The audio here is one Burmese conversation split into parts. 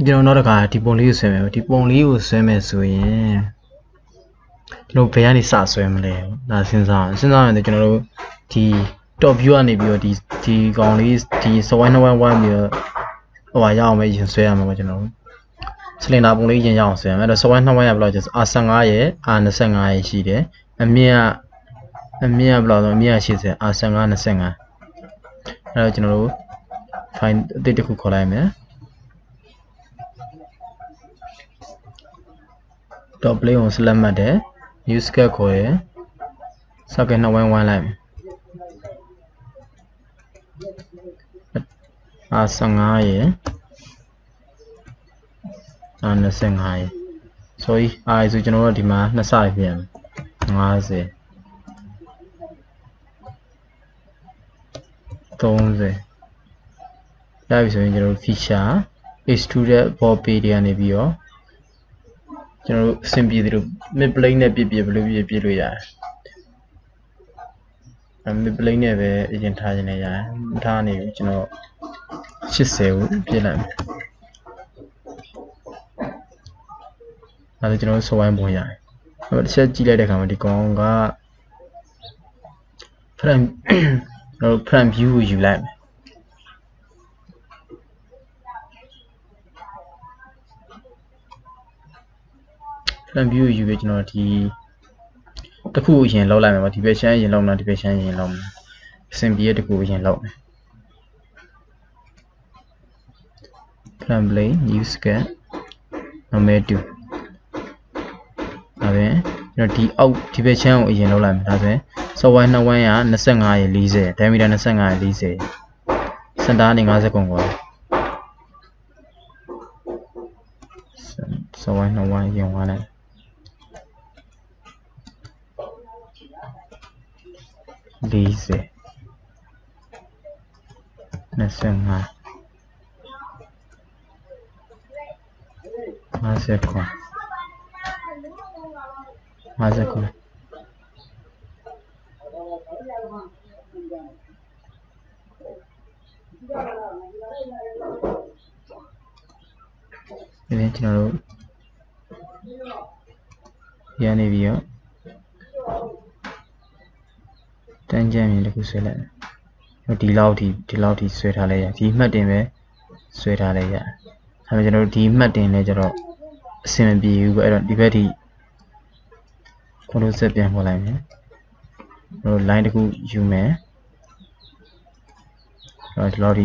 ကျွန်တော်နောက်တစ်ခါဒီပုံလေးကိုဆွဲမယ်ဒီပုံလေးကိုဆွဲမယ်ဆိုရင်ကျွန်တော်ဘယ်ကနေစဆွဲမလဲဒါစဉ်းစားရင်ကျွန်တော်တို့ဒီ top view ကနေပြီးတော့ဒီကောင်လေးဒီ swine 1 1ပြီးတော့ဟိုရအောင်ပဲရင်ဆွဲရမှာပေါ့ကျွန်တော်စလင်ဒါပုံလေးရင်ရအောင်ဆွဲရမယ်အဲ့တော့ swine 2 1ရဘယ်လောက်ကျ R15 ရဲ့ R25 ရဲ့ရှိတယ်အမြင့်ကဘယ်လောက်ဆိုအမြင့်က80 R15 25အဲ့တော့ကျွန်တော်တို့ file အသစ်တစ်ခုခေါ်လိုက်မယ် top play ကို select မှတ်တယ် new sketch ခေါ်ရယ် socket 2 1 1လိုက်မယ် R15 ရယ် R25 ရယ် sorry R ဆိုကျွန်တော်တို့ဒီမှာ2စရပြရမယ်50 30ရပြီဆိုရင်ကျွန်တော်တို့ feature extruded ball pay တွေကနေပြီးတော့ကျွန်တော်တို့အဆင်ပြေသလို mid plane နဲ့ပြည့်ဘယ်လိုပြည့်လို့ရတယ်mid plane နဲ့ပဲအရင်ထားခြင်းနဲ့ရတယ်ထားနေပြီကျွန်တော်80ကိုပြည့်လိုက်မယ်အဲ့ဒါကျွန်တော်ဆိုဝိုင်းပုံရတယ်အဲ့တစ်ချက်ကြည့်လိုက်တဲ့အခါမှာဒီကောင်က front view ကိုယူလိုက်မယ်front view ယူပြီးကျွန်တော်ဒီတစ်ခုအရင်လောက်လိုက်မယ်ပေါ့ဒီဘက်ရှမ်းရင်လောက်မှာဒီဘက်ရှမ်းရင်လောက်မှာအဆင်ပြေတဲ့တစ်ခုအရင်လောက်မယ် front plane new sketch number 2ဒါပဲကျွန်တော်ဒီအောက်ဒီဘက်ရှမ်းကိုအရင်လောက်လိုက်မယ်ဒါဆိုရင် software 2 1ရ25ရယ်40 diameter 25ရယ်40စင်တာနေ50ကုန်ကွာ software 2 1ရင်သွားလိုက်40 25 50ခွန်50ခွန်ဒီကျွန်တော်တို့ရနေပြီရောတန်းကြမ်းမြင်တစ်ခုဆွဲလိုက်ဒီလောက်ထိဆွဲထားလိုက်ရဒီမှတ်တင်ပဲဆွဲထားလိုက်ရဒါပေမဲ့ကျွန်တော်တို့ဒီမှတ်တင်လဲကျတော့အဆင်မပြေဘူးပဲအဲ့တော့ဒီဘက်ထိကိုလိုဆက်ပြန်ပေါ်လိုက်မယ်တို့ line တစ်ခုယူမယ်အဲ့ဒီလောက်ထိ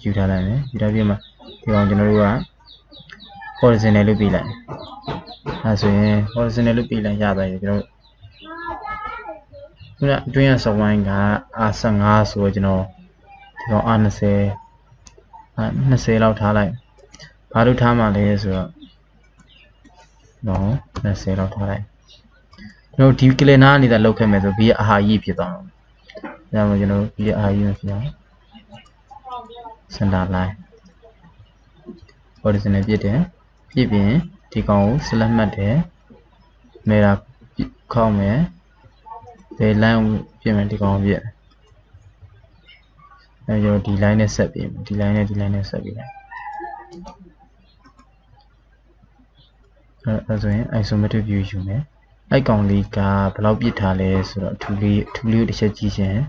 ယူထားလိုက်မယ်ယူထားပြီးမှဒီကောင်ကျွန်တော်တို့က horizontal လို့ပြလိုက်အဲဆိုရင် horizontal လို့ပြလိုက်ရသွားပြီကျွန်တော်ခုနအတွင်းရစဝိုင်းက R15 ဆိုတော့ကျွန်တော်ဒီကောင် R20 20လောက်ထားလိုက်ဘာလို့ထားမှလဲဆိုတော့နော်20လောက်ထားလိုက်ကျွန်တော်ဒီကလနာနေတာလောက်ခဲ့မယ်ဆို B အဟာကြီးဖြစ်သွားမှာဒါမှမဟုတ်ကျွန်တော် B အဟာကြီးမဖြစ်အောင် center line horizontal ပြည့်တယ်ပြည့်ပြင်ဒီကောင်ကို select မှတ်တယ် mirror ခေါက်မယ်ဘယ် line ပြည့်မယ်ဒီကောင်ပြည့်အဲကျွန်တော်ဒီ line နဲ့ဆက်ပြည့်ဒီ line နဲ့ဒီ line နဲ့ဆက်ပြည့်လိုက်အဲဆိုရင် isometric view ယူမယ်အဲ့ကောင်လေးကဘယ်လောက်ပြစ်ထားလဲဆိုတော့ထူလေးကိုတစ်ချက်ကြည့်ခြင်း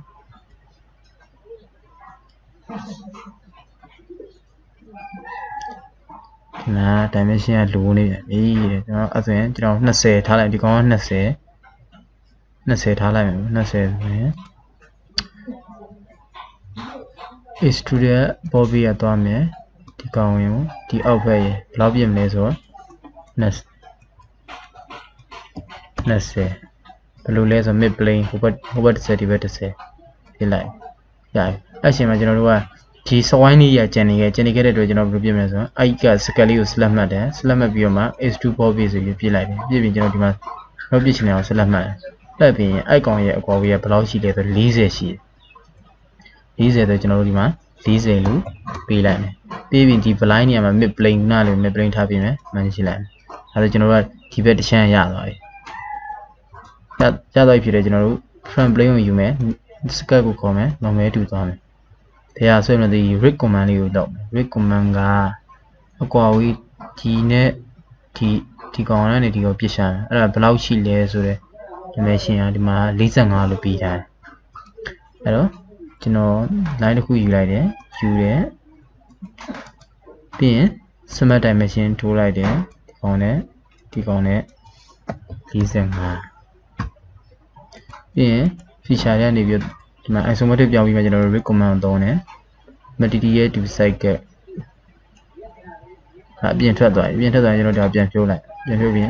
ဒီမှာ dimension ကလိုနေတယ်အေးတဲ့ကျွန်တော်အဲ့ဆိုရင်ကျွန်တော်20ထားလိုက်ဒီကောင်က20ထားလိုက်မယ်20ဆိုရင် extruder bobby ရသွားမယ်ဒီကောင်ဝင်ဒီအောက်ဘက်ရဘယ်လောက်ပြစ်မလဲဆိုတော့20ဘယ်လိုလဲဆို mid plane ဟိုဘက်30ဒီဘက်30ပြလိုက်ရတယ်အဲ့ချိန်မှာကျွန်တော်တို့ကဒီ swine လေးရကျန်နေခဲ့တဲ့အတွက်ကျွန်တော်ဘယ်လိုပြမလဲဆိုတော့အဲ့က scale လေးကို select မှတ်တယ် select မှတ်ပြီးတော့မှ h2 bobby ဆိုပြီးပြလိုက်တယ်ပြပြီးကျွန်တော်ဒီမှာဘယ်လိုပြချင်လဲအောင် select မှတ်တယ်တက်ပြီးရင်အဲ့ကောင်ရဲ့အကွာဝေးကဘယ်လောက်ရှိလဲဆို40ရှိတယ်40ဆိုကျွန်တော်တို့ဒီမှာ40လို့ပေးလိုက်မယ်ပြီးပြီးဒီ blind နေရာမှာ mid plane နားလို့ mid plane ထားပြီးမယ်မှန်ရှိလိုက်မယ်ဒါဆိုကျွန်တော်တို့ကဒီဘက်တစ်ချမ်းရသွားပြီရသွားပြီဖြစ်တယ်ကျွန်တော်တို့ front plane ကိုယူမယ် sketch ကိုခေါ်မယ် normal တူသွားမယ်တရားဆွဲမယ်ဒီ rig command လေးကိုတော့ rig command က အကွာဝေးဒီနဲ့ဒီကောင်နဲ့ဒီကိုပြစ်ရှာတယ်အဲ့ဒါဘယ်လောက်ရှိလဲဆိုတော့ဒီမဲ့ရှင်ကဒီမှာ45လို့ပြီးထားတယ်အဲ့တော့ကျွန်တော် line တစ်ခုယူလိုက်တယ်ယူတယ်ပြီးရင် smart dimension ထိုးလိုက်တယ်ဒီကောင်နဲ့45ပြီးရင် feature တွေကနေပြီးဒီမှာ isometric ပြောင်းပြီးမှကျွန်တော်တို့ recommend သုံးတယ် material to cycle အပြင်ထွက်သွားပြီကျွန်တော်တို့ပြန်ဖြိုးလိုက်ပြန်ဖြိုးပြီး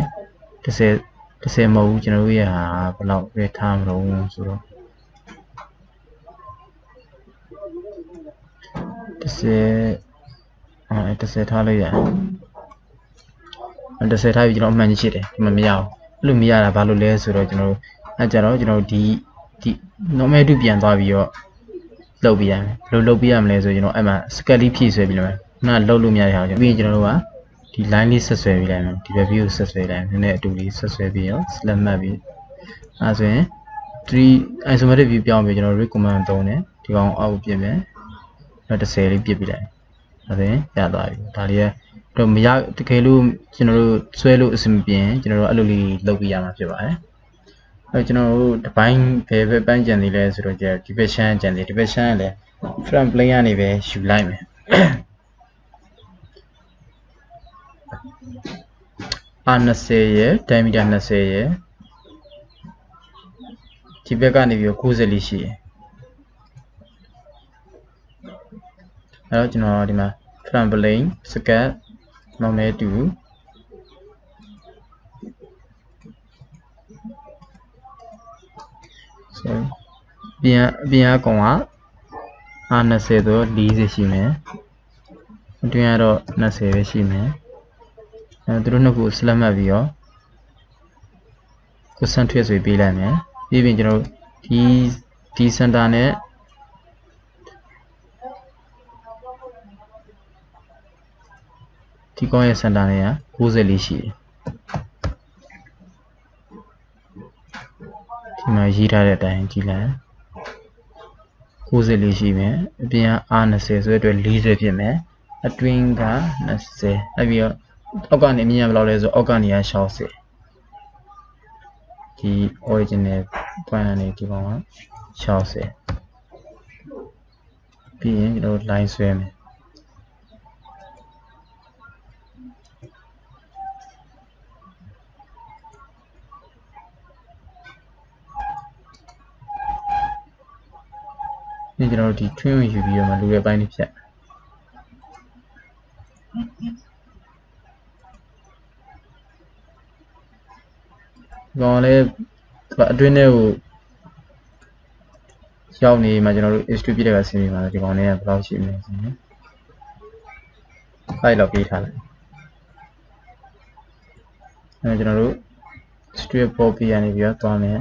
10မဟုတ်ဘူးကျွန်တော်တို့ရဲ့ဟာဘယ်လောက်ပဲထားမလို့ဆိုတော့10ထားလို့ရတယ်10ထားပြီးကျွန်တော်အမှန်ကြီးရှိတယ်ဒီမှာမရဘူးအဲ့လိုမရတာဘာလို့လဲဆိုတော့ကျွန်တော်တို့ဒီ normal တူပြန်သွားပြီးတော့လုပ်ပြရမယ်ဘယ်လိုလုပ်ပြရမလဲဆိုကျွန်တော်အဲ့မှာ scale လေးဖြည့်ဆွဲပြီးလိုက်မယ်ခုနလုပ်လို့မရတဲ့ဟာပြီးရင်ကျွန်တော်တို့ကဒီ line လေးဆက်ဆွဲပြီးလိုက်မယ်ဒီ view ကိုဆက်ဆွဲလိုက်မယ်နည်းနည်းအတူလေးဆက်ဆွဲပြီးတော့ select မှတ်ပြီးအဲဆိုရင်3 isometric view ပြောင်းပြီးကျွန်တော် recommend သုံးတယ်ဒီကောင်အောက်ကိုပြင်မယ်နောက်10လေးပြစ်ပြီးလိုက်အဲဆိုရင်ရသွားပြီဒါလေးတော့မရတကယ်လို့ကျွန်တော်တို့ဆွဲလို့အဆင်မပြေရင်ကျွန်တော်တို့အဲ့လိုလေးလုပ်ပြရမှာဖြစ်ပါတယ်အဲ့ကျွန်တော်တို့ဒီပိုင်းဘယ်ပိုင်းကြံသေးလဲဆိုတော့ဒီဘက်ရှမ်းကြံသေးဒီဘက်ရှမ်းကလည်း front plane ကနေပဲယူလိုက်မယ်R20 ရယ် diameter 20ရယ်ဒီဘက်ကနေပြီး90လေးရှိရယ်အဲ့တော့ကျွန်တော်ဒီမှာ front plane scale normal to ပြင်အကောင်က R20 ဆို40ရှိမယ်အတွင်းကတော့20ပဲရှိမယ်သူတို့နှစ်ခု select မှတ်ပြီးတော့ concentrate ဆိုပြီးလိုက်မယ်ပြီးပြင်ကျွန်တော်ဒီ center နဲ့ဒီကောင်ရဲ့ center နဲ့က90လေးရှိတယ်ဒီမှာရေးထားတဲ့အတိုင်းကြည့်လိုက်90လေးရှိမယ်အပြင်က R20 ဆိုတဲ့အတွက်40ဖြစ်မယ်အတွင်းက20အဲ့ပြီးတော့အောက်ကနေအမြင်ရဘယ်လောက်လဲဆိုအောက်ကနေ60ဒီ original point ကနေဒီကောင်က60ပြီးရင်ကျွန်တော် line ဆွဲမယ်ဒီကျွန်တော်ဒီ twin ကိုယူပြီးတော့မှလူရဲ့ပိုင်းလေးဖြတ်ကောင်လည်းအတွင်းထဲကိုရောက်နေမှာကျွန်တော်တို့ extrude ပြတဲ့ကဆင်းပြီးမှာဒီကောင်လေးကဘယ်လောက်ရှိမလဲဆိုရင်5လောက်ပေးထားလိုက်အဲကျွန်တော်တို့ straight pop ပြရနေပြီးတော့သွားမယ်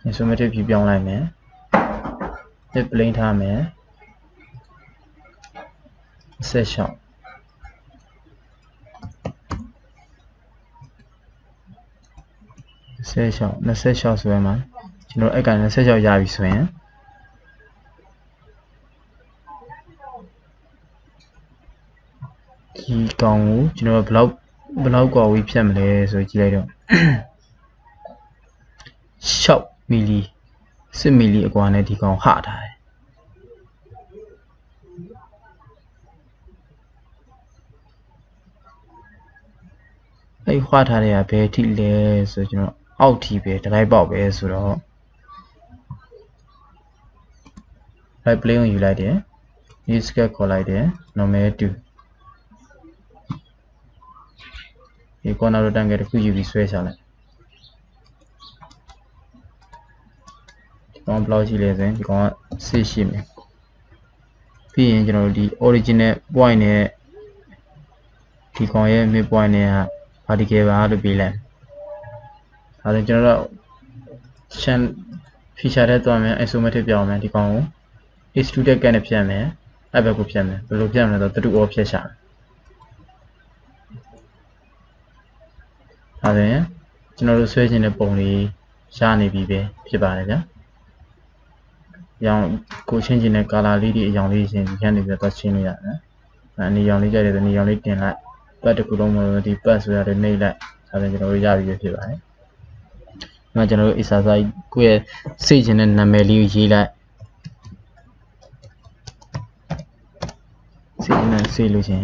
isometric view ပြောင်းလိုက်မယ်ဒီ plane ထားမယ်ဆက်ရှောက်26ဆိုရင်မှာကျွန်တော်အဲ့က26ရပြီဆိုရင်ဒီကောင်ကိုကျွန်တော်ဘယ်လောက်ကွာဝေးဖြတ်မလဲဆိုကြည့်လိုက်တော့6မီလီ10မီလီအကွာနဲ့ဒီကောင်ဟထားတယ်အဲ့ခွာထားတဲ့ကဘယ်ထိလဲဆိုကျွန်တော်အောက်ထိပဲတလိုက်ပေါက်ပဲဆိုတော့ right plane ကိုယူလိုက်တယ် new scale ခေါ်လိုက်တယ် normal to ဒီ corner တန်းကတစ်ခုယူပြီးဆွဲချလိုက်ဒီကောင်ဘယ်လောက်ရှိလဲဆိုရင်ဒီကောင်က6ရှိမယ်ပြီးရင်ကျွန်တော်တို့ဒီ original point နဲ့ဒီကောင်ရဲ့ mid point နဲ့က vertical ပါလို့ပြီးလိုက်ဒါဆိုကျွန်တော်တို့ shan feature တဲ့သွားမယ် isometric ပြောင်းမယ်ဒီကောင်ကို extruded cut နဲ့ဖြတ်မယ်အဲ့ဘက်ကိုဖြတ်မယ်ဘယ်လိုဖြတ်မလဲဆိုတော့တူအောဖြတ်ရှာဒါဆိုရင်ကျွန်တော်တို့ဆွဲခြင်းတဲ့ပုံလေးရနေပြီပဲဖြစ်ပါတယ်ဗျာရောင်ကိုချင်းချင်းတဲ့ color လေးတွေအရောင်လေးချင်းဒီကနေပြီးတော့ချင်းလို့ရတယ် နေရောင်လေးကြိုက်တယ်ဆိုနေရောင်လေးတင်လိုက်ပတ်တစ်ခုလုံးမလို့ဒီပတ်ဆိုရတယ်နှိပ်လိုက်ဒါဆိုကျွန်တော်တို့ရပြီဖြစ်ပါတယ်ဒီမှာကျွန်တော်တို့ exercise ကိုယ့်ရဲ့စိတ်ချင်တဲ့နာမည်လေးကိုရေးလိုက်စိတ်နဲ့ဆေးလို့ချင်း